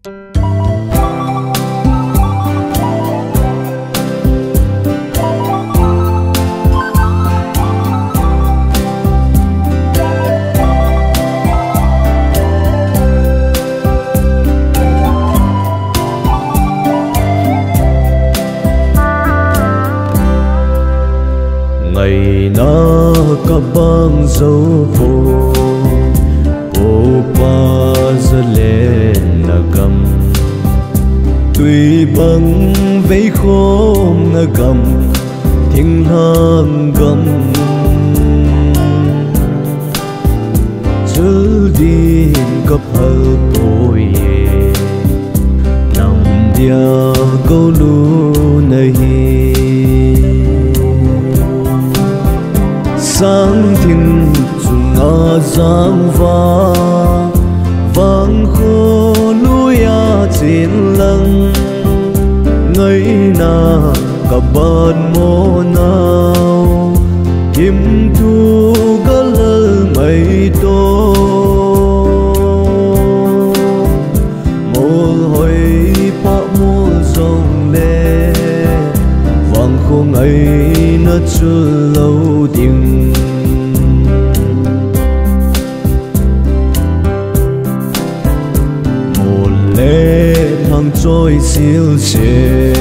ngày na các bang dấu phố pa giờ lên là gầm tuy bằng vây khom là gầm thiên lang gầm chớ đi cấp hờ bồi nằm dia câu lu này sáng thiên dùng ngã giang va vang khô núi a trên lăng ngây na cả bạn mô nào kim thu gỡ lơ mây tô mô hồi pa mô dòng lê vang khô ngây nó chưa lâu tiếng trôi siêu siêu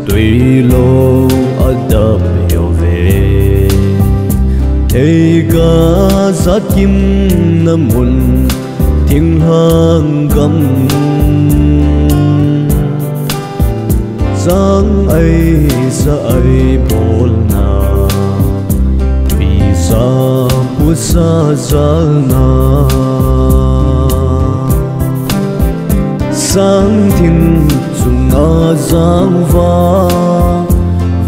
tùy lô ở đập hiểu về thấy cả giá kim nằm muôn thiên hàng gầm dáng ấy sa ấy bồn na vì sao bút sa giá na sáng thiên dùng ngã giang va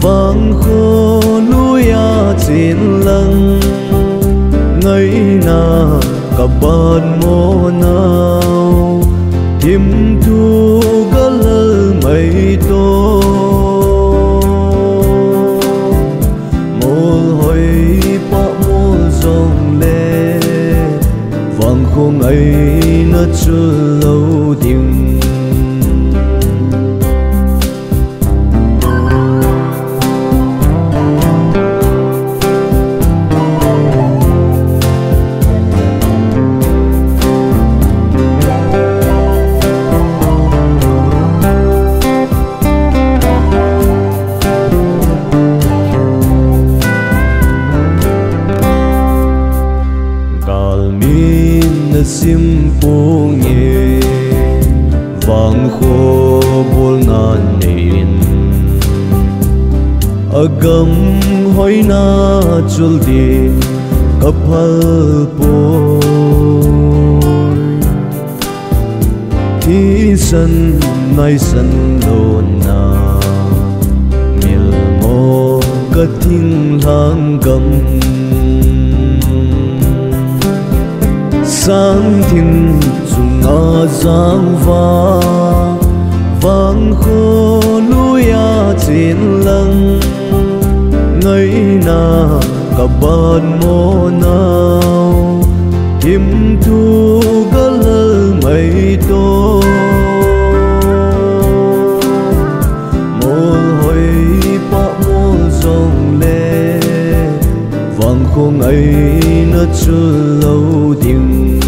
vang khô núi a trên lăng ngây na cả bạn mô nào kim thu gỡ lơ mây tô mô hồi pa mô dòng lê vang khô ngây nó chưa lâu tiếng sim po nghe vang khô bol nan nin agam hoi na chul di kaphal po thi san nai san lo na mil mo ka thing lang gam sáng thiên dùng ngã giang va vang khô núi a trên lăng ngây na cả bạn mô nào kim thu gỡ lơ mây tô mô hồi pa mô dòng lê vang khô ngây nó chưa lâu tiếng